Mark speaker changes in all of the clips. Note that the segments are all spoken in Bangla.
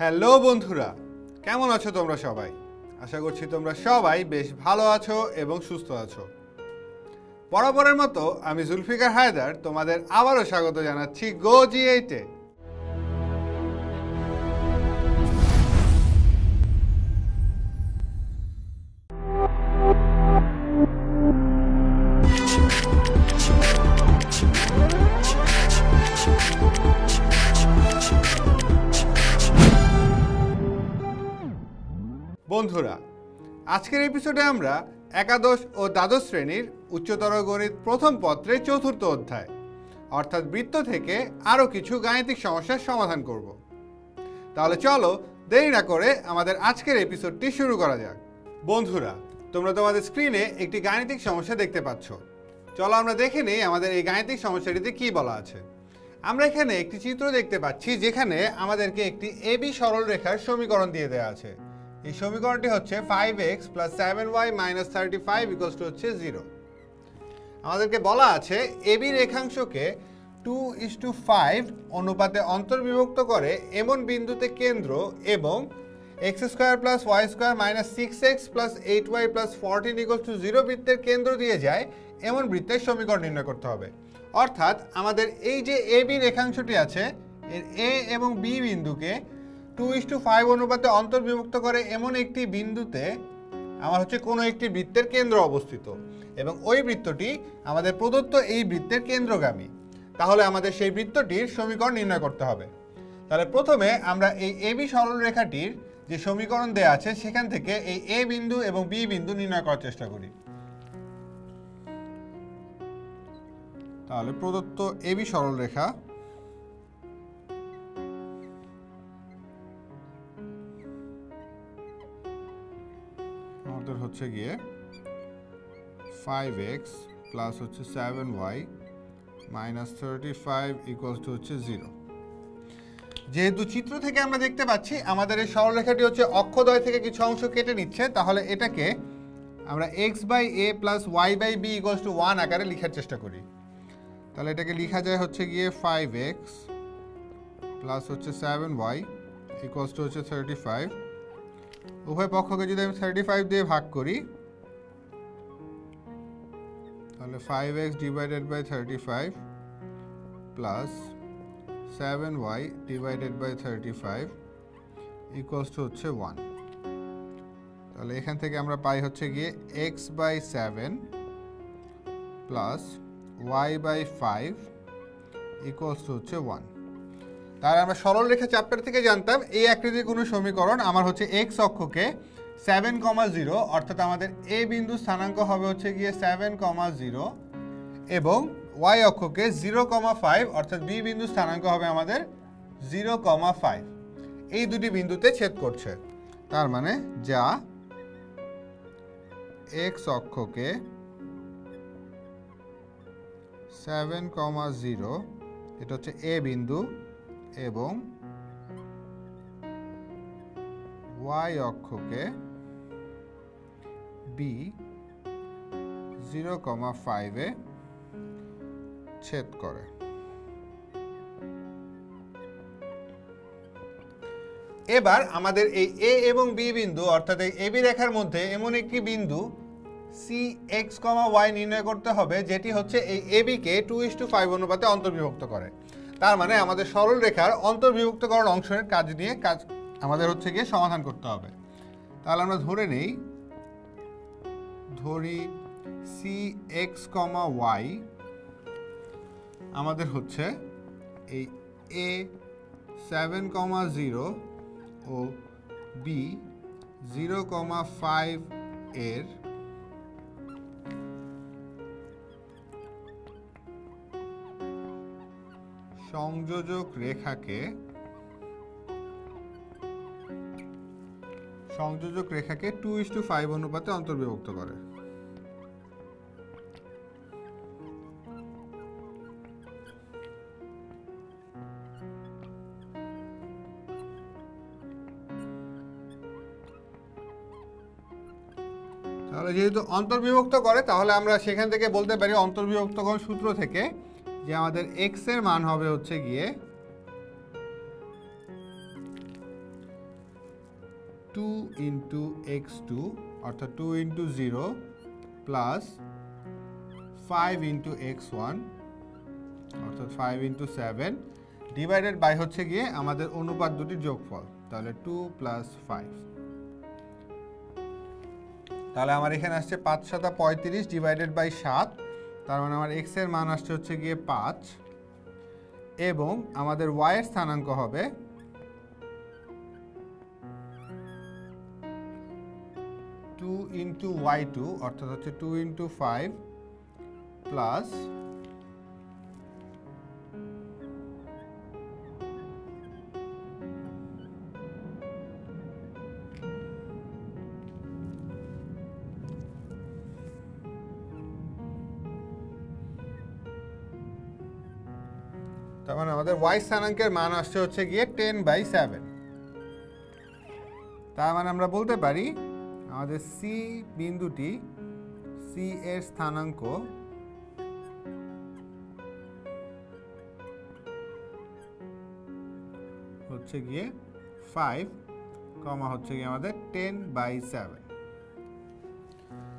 Speaker 1: হ্যালো বন্ধুরা, কেমন আছো তোমরা সবাই? আশা করছি তোমরা সবাই বেশ ভালো আছো এবং সুস্থ আছো। বরাবরের মতো আমি জুলফিকার হায়দার তোমাদের আবারও স্বাগত জানাচ্ছি গো জি8-এ। বন্ধুরা, আজকের এপিসোডে আমরা একাদশ ও দ্বাদশ শ্রেণীর উচ্চতর গণিত প্রথম পত্রের চতুর্থ অধ্যায় অর্থাৎ বৃত্ত থেকে আরও কিছু গাণিতিক সমস্যার সমাধান করব। তাহলে চলো দেরি না করে আমাদের আজকের এপিসোডটি শুরু করা যাক। বন্ধুরা, তোমরা তোমাদের স্ক্রিনে একটি গাণিতিক সমস্যা দেখতে পাচ্ছ। চলো আমরা দেখে নেই আমাদের এই গাণিতিক সমস্যাটিতে কি বলা আছে। আমরা এখানে একটি চিত্র দেখতে পাচ্ছি যেখানে আমাদেরকে একটি এবি সরল রেখার সমীকরণ দিয়ে দেওয়া আছে। এই সমীকরণটি হচ্ছে 5x + 7y - 35 = হচ্ছে 0। আমাদেরকে বলা আছে এবি রেখাংশকে 2:5 অনুপাতে অন্তর্বিভক্ত করে এমন বিন্দুতে কেন্দ্র এবং x² + y² - 6x + 8y + 14 = 0 বৃত্তের কেন্দ্র দিয়ে যায় এমন বৃত্তের সমীকরণ নির্ণয় করতে হবে। অর্থাৎ আমাদের এই যে এবি রেখাংশটি আছে এর এ এবং বি বিন্দুকে 2:5 অনুপাতে অন্তর্বিভক্ত করে এমন একটি বিন্দুতে আমার হচ্ছে কোনো একটি বৃত্তের কেন্দ্র অবস্থিত এবং ওই বৃত্তটি আমাদের প্রদত্ত এই বৃত্তের কেন্দ্রগামী। তাহলে আমাদের সেই বৃত্তটির সমীকরণ নির্ণয় করতে হবে। তাহলে প্রথমে আমরা এই এবি সরল রেখাটির যে সমীকরণ দেয়া আছে সেখান থেকে এই এ বিন্দু এবং বি বিন্দু নির্ণয় করার চেষ্টা করি। তাহলে প্রদত্ত এবি সরল রেখা আমাদের হচ্ছে গিয়ে 5x প্লাস হচ্ছে 7y - 35 = হচ্ছে 0। যেহেতু চিত্র থেকে আমরা দেখতে পাচ্ছি আমাদের এই সরলরেখাটি হচ্ছে অক্ষদ্বয় থেকে কিছু অংশ কেটে নিচ্ছে, তাহলে এটাকে আমরা x/a + y/b = 1 আকারে লেখার চেষ্টা করি। তাহলে এটাকে লেখা যায় হচ্ছে গিয়ে 5x প্লাস হচ্ছে 7y = হচ্ছে 35। উভয় পক্ষকে যদি আমি 35 দিয়ে ভাগ করি তাহলে 5x / 35 প্লাস 7y / 35 = হচ্ছে 1। তাহলে এখান থেকে আমরা পাই হচ্ছে গিয়ে x/7 প্লাস y/5 = হচ্ছে 1। তাহলে আমরা সরল রেখা চ্যাপ্টার থেকে জানতাম এই আকৃতির কোনো সমীকরণ আমার হচ্ছে x অক্ষকে 7,0 অর্থাৎ আমাদের a বিন্দু স্থানাঙ্ক হবে হচ্ছে গিয়ে 7,0 এবং y অক্ষকে 0,5 অর্থাৎ b বিন্দু স্থানাঙ্ক হবে আমাদের 0,5। এই দুটি বিন্দুতে ছেদ করছে। তার মানে যা x অক্ষকে 7,0 এটা হচ্ছে a বিন্দু এবং y অক্ষকে b 0,5-এ ছেদ করে। এবার আমাদের এই a এবং b বিন্দু অর্থাৎ এই এবি রেখার মধ্যে এমন একটি বিন্দু cx, y নির্ণয় করতে হবে যেটি হচ্ছে এই এবি কে 2:5 অনুপাতে অন্তর্বিভক্ত করে। তার মানে আমাদের সরল রেখার অন্তর্বিভক্তকরণ অংশের কাজ আমাদের হচ্ছে গিয়ে সমাধান করতে হবে। তাহলে আমরা ধরি cx, y আমাদের হচ্ছে এই a 7,0 ও b 0,5 এর সংযোজক রেখাকে 2:5 অনুপাতে অন্তর্বিভক্ত করে। তাহলে যেহেতু অন্তর্বিভক্ত করে তাহলে আমরা সেখান থেকে বলতে পারি অন্তর্বিভক্তকরণ সূত্র থেকে যে আমাদের x এর মান হবে হচ্ছে গিয়ে 2 ইন্টু x2 অর্থাৎ 2 ইন্টু 0 প্লাস 5 ইন্টু x1 অর্থাৎ 5 ইন্টু 7 ডিভাইডেড বাই হচ্ছে গিয়ে আমাদের অনুপাত দুটির যোগফল, তাহলে 2 প্লাস 5। তাহলে আমার এখানে আসছে 5 7 35 ডিভাইডেড বাই 7, তার মানে আমার x এর মান আসছে হচ্ছে গিয়ে 5 এবং আমাদের y এর স্থানাঙ্ক হবে 2 ইন্টু y2 অর্থাৎ হচ্ছে 2 ইন্টু 5 প্লাস তার মানে আমাদের y স্থানাঙ্কের মান আসছে হচ্ছে গিয়ে 10/7। তার মানে আমরা বলতে পারি আমাদের c বিন্দুটি c এর স্থানাঙ্ক হচ্ছে গিয়ে 5, হচ্ছে গিয়ে আমাদের 10/7।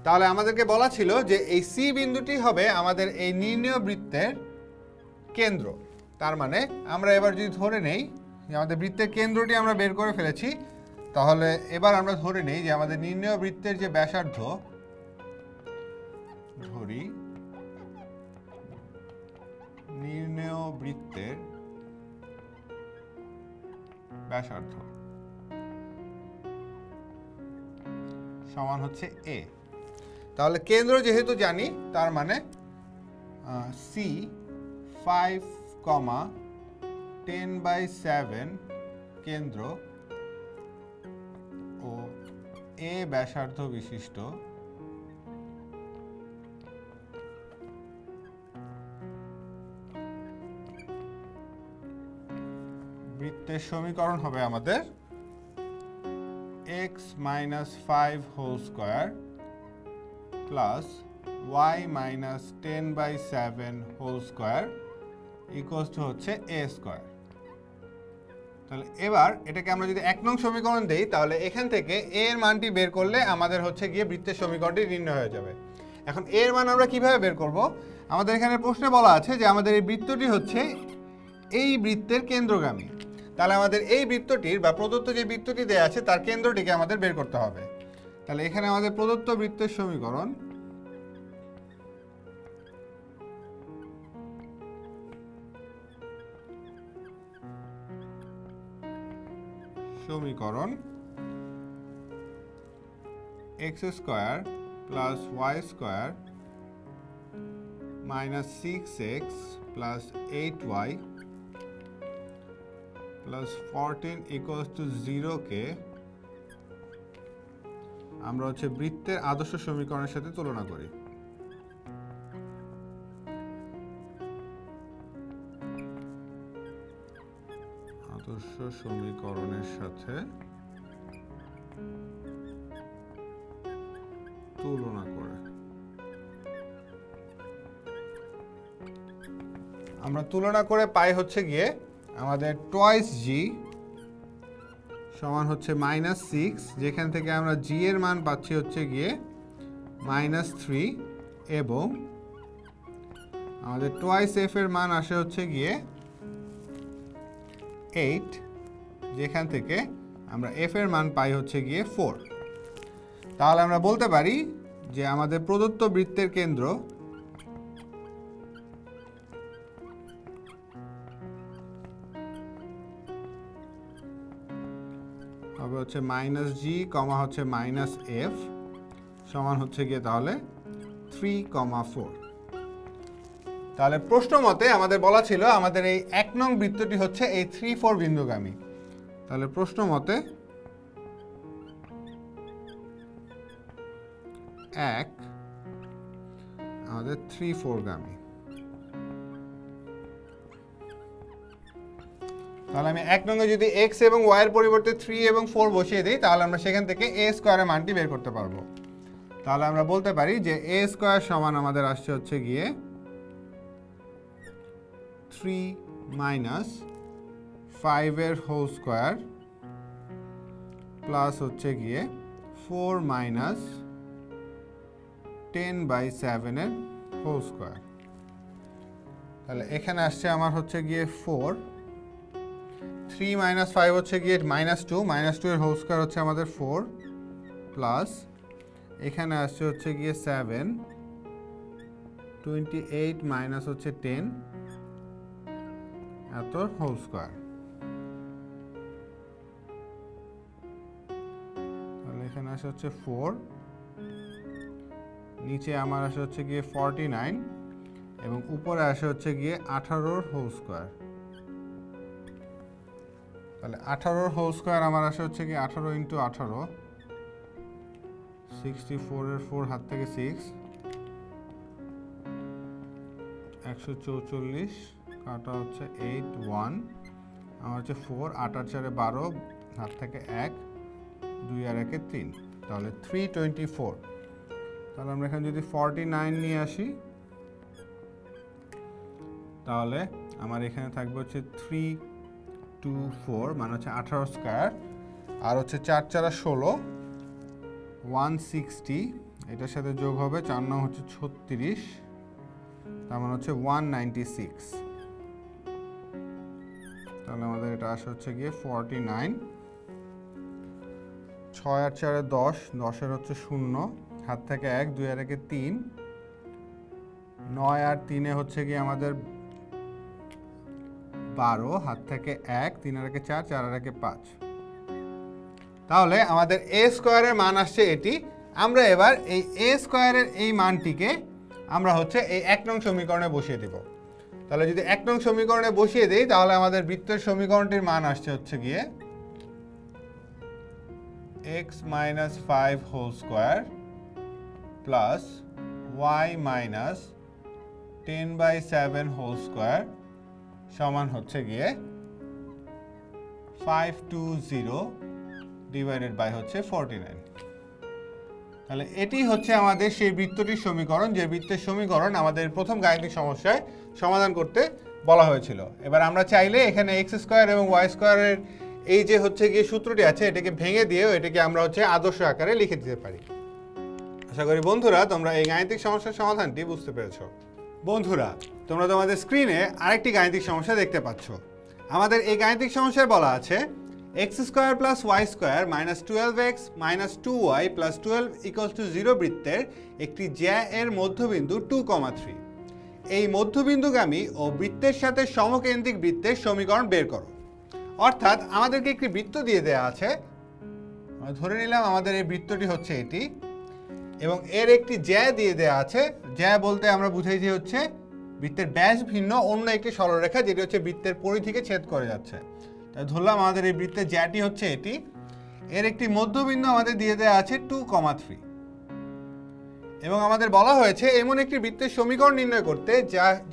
Speaker 1: তাহলে আমাদেরকে বলা ছিল যে এই c বিন্দুটি হবে আমাদের এই নির্ণেয় বৃত্তের কেন্দ্র। তার মানে আমরা এবার যদি ধরে নেই যে আমাদের বৃত্তের কেন্দ্রটি আমরা বের করে ফেলেছি, তাহলে এবার আমরা ধরে নেই যে আমাদের নির্ণেয় বৃত্তের যে ব্যাসার্ধ, ধরি নির্ণেয় বৃত্তের ব্যাসার্ধ সমান হচ্ছে a। তাহলে কেন্দ্র যেহেতু জানি, তার মানে c 5, 10/7 কেন্দ্র ও a ব্যাসার্ধ বিশিষ্ট বৃত্তের সমীকরণ হবে আমাদের x - 5 whole square plus y - 10/7 whole square equals to হচ্ছে a স্কয়ার। তাহলে এবার এটাকে আমরা যদি 1 নং সমীকরণ দেই, তাহলে এখান থেকে a এর মানটি বের করলে আমাদের হচ্ছে গিয়ে বৃত্তের সমীকরণটি নির্ণয় হয়ে যাবে। এখন a এর মান আমরা কিভাবে বের করব? আমাদের এখানে প্রশ্নে বলা আছে যে আমাদের এই বৃত্তটি হচ্ছে এই বৃত্তের কেন্দ্রগামী। তাহলে আমাদের এই বৃত্তটির বা প্রদত্ত যে বৃত্তটি দেয়া আছে তার কেন্দ্রটিকে আমাদের বের করতে হবে। তাহলে এখানে আমাদের প্রদত্ত বৃত্তের সমীকরণ x square plus y square minus 6x plus 8y plus 14 equals to 0 কে আমরা হচ্ছে বৃত্তের আদর্শ সমীকরণের সাথে তুলনা করি। আদর্শ সমীকরণের সাথে তুলনা করে আমরা তুলনা করে পাই হচ্ছে গিয়ে আমাদের টয়েস জি সমান হচ্ছে -6, যেখান থেকে আমরা জি এর মান পাচ্ছি হচ্ছে গিয়ে -3 এবং আমাদের টয়েস এফ এর মান আসে হচ্ছে গিয়ে 8, যেখান থেকে আমরা এফ এর মান পাই হচ্ছে গিয়ে 4। তাহলে আমরা বলতে পারি যে আমাদের প্রদত্ত বৃত্তের কেন্দ্র হবে হচ্ছে -g, হচ্ছে -f সমান হচ্ছে গিয়ে তাহলে 3,4। তাহলে প্রশ্ন মতে আমাদের বলা ছিল আমাদের এই 1 নং বৃত্তটি হচ্ছে এই 3, 4 বিন্দুগামী। তাহলে প্রশ্ন মতে 1 আমাদের 3, 4 গামী। তাহলে আমি 1 নঙ্গে যদি x এবং y এর পরিবর্তে 3 এবং 4 বসিয়ে দিই, তাহলে আমরা সেখান থেকে a স্কয়ারের মানটি বের করতে পারবো। তাহলে আমরা বলতে পারি যে a স্কয়ার সমান আমাদের আসছে হচ্ছে গিয়ে 3 - 5 এর হোল স্কয়ার প্লাস হচ্ছে গিয়ে 4 মাইনাস 10/7 এর হোল স্কোয়ার। তাহলে এখানে আসছে আমার হচ্ছে গিয়ে 4, 3 মাইনাস 5 হচ্ছে গিয়ে -2 এর হোল স্কোয়ার হচ্ছে আমাদের 4 প্লাস এখানে আসছে হচ্ছে গিয়ে 7, 28 মাইনাস হচ্ছে 10 এত হোল স্কোয়ার। তাহলে এখানে আসে হচ্ছে 4, নিচে আমার আসে হচ্ছে গিয়ে 49 এবং উপরে আসে হচ্ছে গিয়ে 18 হোল স্কোয়ার। তাহলে 18 হোল স্কোয়ার আমার আসে হচ্ছে গিয়ে 18 ইন্টু 18, 64 এর 4 হাত থেকে 6, 144 কাটা হচ্ছে 8 1 আমার হচ্ছে 4, 8 আর 4 12 হাত থেকে 1, 2 আর 1 3, তাহলে 324। তাহলে আমরা এখানে যদি 49 নিয়ে আসি তাহলে আমার এখানে থাকবে হচ্ছে 324 মানে হচ্ছে 18 স্কোয়ার আর হচ্ছে 4 4 16 160, এটার সাথে যোগ হবে 4 9 হচ্ছে 36, তার মানে হচ্ছে 196। তাহলে আমাদের এটা আসে হচ্ছে গিয়ে 49, 6 আর 4 10, 10 এর হচ্ছে 0 হাত থেকে 1, 2 আর 1 3, 9 আর 3 হচ্ছে গিয়ে আমাদের 12 হাত থেকে 1, 3 আর 1 4, 4 আর 1 5। তাহলে আমাদের এ স্কোয়ারের মান আসছে এটি। আমরা এবার এই এ স্কোয়ারের এই মানটিকে আমরা হচ্ছে এই 1 নং সমীকরণে বসিয়ে দেব। তাহলে যদি 1 নং সমীকরণে বসিয়ে দেই তাহলে আমাদের বৃত্তের সমীকরণটির মান আসছে হচ্ছে গিয়ে x minus 5 whole square plus y minus 10/7 whole square সমান হচ্ছে গিয়ে 520 ডিভাইডেড বাই হচ্ছে 49। তাহলে এটি হচ্ছে আমাদের সেই বৃত্তটির সমীকরণ, যে বৃত্তের সমীকরণ আমাদের প্রথম গাণিতিক সমস্যায় সমাধান করতে বলা হয়েছিল। এবার আমরা চাইলে এখানে এক্স স্কোয়ার এবং ওয়াই স্কোয়ারের এই যে হচ্ছে গিয়ে সূত্রটি আছে এটাকে ভেঙে দিয়েও এটাকে আমরা হচ্ছে আদর্শ আকারে লিখে দিতে পারি। আশা করি বন্ধুরা তোমরা এই গাণিতিক সমস্যার সমাধানটি বুঝতে পেরেছো। বন্ধুরা তোমরা তোমাদের স্ক্রিনে আরেকটি গাণিতিক সমস্যা দেখতে পাচ্ছ। আমাদের এই গাণিতিক সমস্যায় বলা আছে x square plus y square minus 12x minus 2y plus 12 equals to 0 বৃত্তের একটি জ্যা এর মধ্যবিন্দু 2,3। এই মধ্যবিন্দুগামী ও বৃত্তের সাথে সমকেন্দ্রিক বৃত্তের সমীকরণ বের করো। অর্থাৎ আমাদেরকে একটি বৃত্ত দিয়ে দেওয়া আছে, আমরা ধরে নিলাম আমাদের এই বৃত্তটি হচ্ছে এটি এবং এর একটি জ্যা দিয়ে দেওয়া আছে। জ্যা বলতে আমরা বুঝাই যে হচ্ছে বৃত্তের ব্যাস ভিন্ন অন্য একটি সরলরেখা যেটি হচ্ছে বৃত্তের পরিধিকে ছেদ করে যাচ্ছে। তাই ধরলাম আমাদের এই বৃত্তের জ্যাটি হচ্ছে এটি, এর একটি মধ্যবিন্দু আমাদের দিয়ে দেওয়া আছে 2,3 এবং আমাদের বলা হয়েছে এমন একটি বৃত্তের সমীকরণ নির্ণয় করতে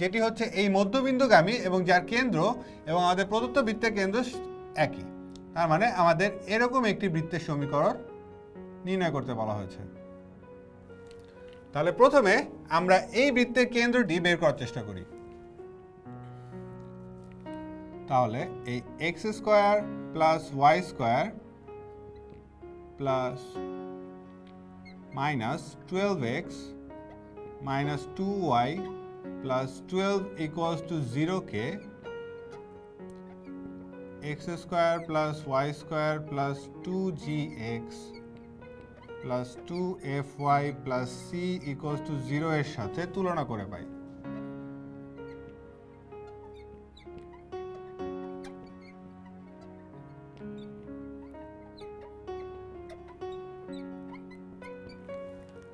Speaker 1: যেটি হচ্ছে এই মধ্যবিন্দুগামী এবং যার কেন্দ্র এবং আমাদের প্রদত্ত বৃত্তের কেন্দ্র একই। তার মানে আমাদের এরকম একটি বৃত্তের সমীকরণ নির্ণয় করতে বলা হয়েছে। তাহলে প্রথমে আমরা এই বৃত্তের কেন্দ্রটি বের করার চেষ্টা করি। তাহলে এই x square plus y square plus minus 12x minus 2y plus 12 equals to 0কে x square plus y square plus 2gx plus 2fy plus c equals to 0 এর সাথে তুলনা করে পাই।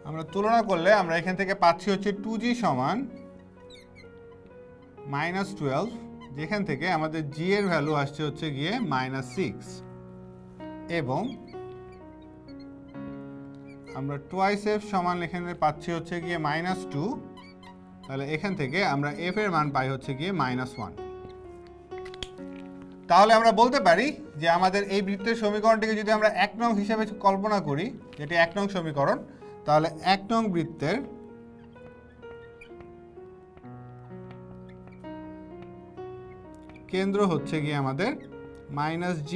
Speaker 1: আমরা তুলনা করলে আমরা এখান থেকে পাচ্ছি হচ্ছে 2g সমান -12, যেখান থেকে আমাদের g এর ভ্যালু আসছে হচ্ছে গিয়ে -6 এবং আমরা twice f সমান এখানে পাচ্ছি হচ্ছে গিয়ে -2। তাহলে এখান থেকে আমরা f এর মান পাই হচ্ছে গিয়ে -1। তাহলে আমরা বলতে পারি যে আমাদের এই বৃত্তের সমীকরণটিকে যদি আমরা 1 নং হিসেবে কল্পনা করি, যেটি 1 নং সমীকরণ, তাহলে 1 নং বৃত্তের কেন্দ্র হচ্ছে গিয়ে আমাদের -g,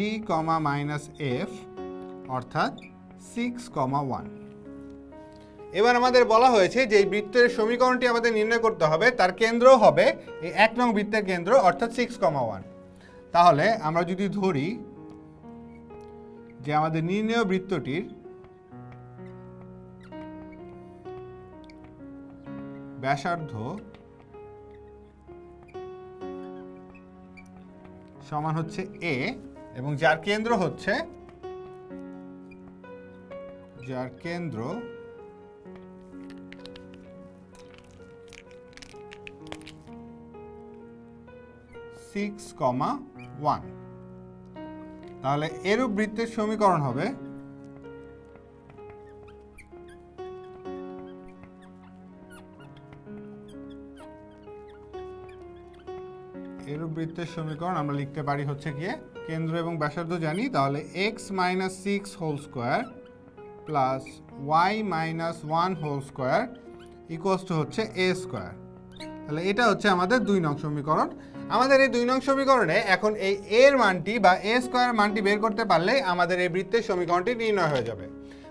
Speaker 1: -f অর্থাৎ 6,1। এবার আমাদের বলা হয়েছে যে এই বৃত্তের সমীকরণটি আমাদের নির্ণয় করতে হবে, তার কেন্দ্র হবে এই 1 নং বৃত্তের কেন্দ্র অর্থাৎ 6,1। তাহলে আমরা যদি ধরি যে আমাদের নির্ণেয় বৃত্তটির ব্যাসার্ধ সমান হচ্ছে a এবং যার কেন্দ্র হচ্ছে সিক্স কমা 1, তাহলে এরূপ বৃত্তের সমীকরণ হবে আমরা লিখতে পারি হচ্ছে গিয়ে কেন্দ্র এবং ব্যাসার্ধ জানি, তাহলে x minus 6 whole square plus y minus 1 whole square equals to হচ্ছে a স্কোয়ার। তাহলে এটা হচ্ছে আমাদের 2 নং সমীকরণ। আমাদের এই 2 নং সমীকরণে এখন এই এর মানটি বা a স্কোয়ার মানটি বের করতে পারলে আমাদের এই বৃত্তের সমীকরণটি নির্ণয় হয়ে যাবে।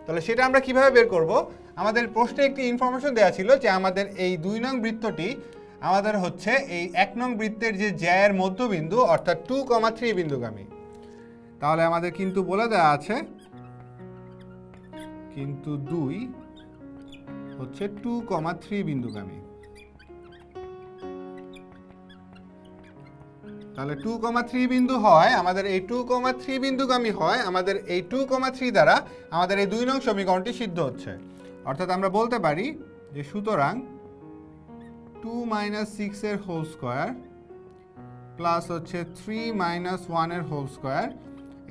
Speaker 1: তাহলে সেটা আমরা কিভাবে বের করব? আমাদের প্রশ্নে একটি ইনফরমেশন দেওয়া ছিল যে আমাদের এই 2 নং বৃত্তটি আমাদের হচ্ছে এই 1 নং বৃত্তের যে জ্যায়ের মধ্যবিন্দু অর্থাৎ 2,3 বিন্দুগামী। তাহলে আমাদের কিন্তু বলে দেওয়া আছে কিন্তু 2 হচ্ছে 2,3 বিন্দুগামী। তাহলে 2,3 বিন্দু হয় আমাদের এই 2,3 বিন্দুগামী হয় আমাদের এই 2,3 দ্বারা আমাদের এই 2 নং সমীকরণটি সিদ্ধ হচ্ছে। অর্থাৎ আমরা বলতে পারি যে সুতরাং 2 মাইনাস 6 এর হোল স্কোয়ার প্লাস হচ্ছে 3 মাইনাস 1 এর হোল স্কোয়ার,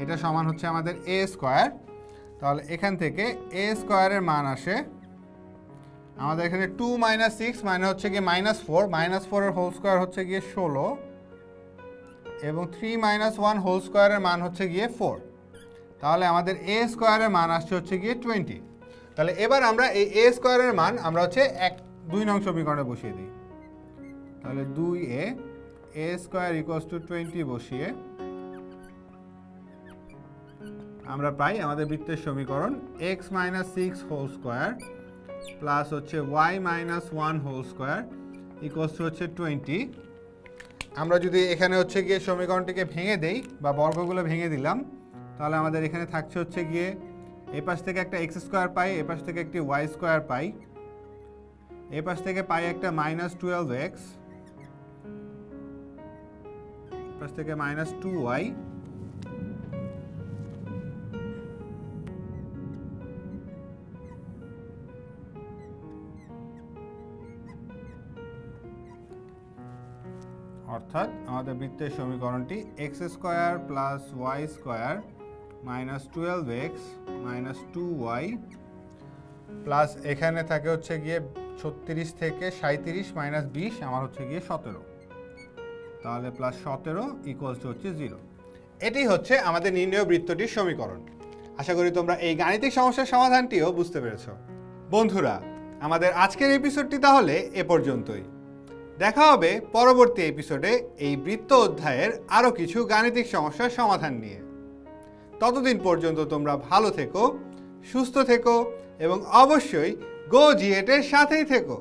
Speaker 1: এটা সমান হচ্ছে আমাদের a স্কোয়ার। তাহলে এখান থেকে a স্কোয়ারের মান আসে আমাদের এখানে 2 মাইনাস 6 মানে হচ্ছে গিয়ে -4 এর হোল স্কোয়ার হচ্ছে গিয়ে 16 এবং 3 মাইনাস 1 হোল স্কোয়ারের মান হচ্ছে গিয়ে 4। তাহলে আমাদের a স্কোয়ারের মান আসছে হচ্ছে গিয়ে 20। তাহলে এবার আমরা এই a স্কোয়ারের মান আমরা হচ্ছে 2 নং সমীকরণে বসিয়ে দিই। তাহলে 2a স্কোয়ার ইকুয়ালস টু 20 বসিয়ে আমরা পাই আমাদের বৃত্তের সমীকরণ x minus 6 whole square plus হচ্ছে y minus 1 whole square equals to হচ্ছে 20। আমরা যদি এখানে হচ্ছে গিয়ে সমীকরণটিকে ভেঙে দেই বা বর্গগুলো ভেঙে দিলাম, তাহলে আমাদের এখানে থাকছে হচ্ছে গিয়ে এই পাশ থেকে একটা x স্কোয়ার পাই, এই পাশ থেকে একটি y স্কোয়ার পাই, এই পাশ থেকে পাই একটা -12x, পাশ থেকে -2y, অর্থাৎ আমাদের বৃত্তের সমীকরণটি x square plus y square -12x -2y plus এখানে থাকে হচ্ছে গিয়ে 36 থেকে 37 -20 আমার হচ্ছে গিয়ে 17, তাহলে প্লাস 17 ইকুয়ালস টু হচ্ছে 0। এটি হচ্ছে আমাদের নির্ণেয় বৃত্তটির সমীকরণ। আশা করি তোমরা এই গাণিতিক সমস্যার সমাধানটিও বুঝতে পেরেছো। বন্ধুরা, আমাদের আজকের এপিসোডটি তাহলে এ পর্যন্তই। দেখা হবে পরবর্তী এপিসোডে এই বৃত্ত অধ্যায়ের আরও কিছু গাণিতিক সমস্যার সমাধান নিয়ে। ততদিন পর্যন্ত তোমরা ভালো থেকো, সুস্থ থেকো এবং অবশ্যই গো জিএটের সাথেই থেকো।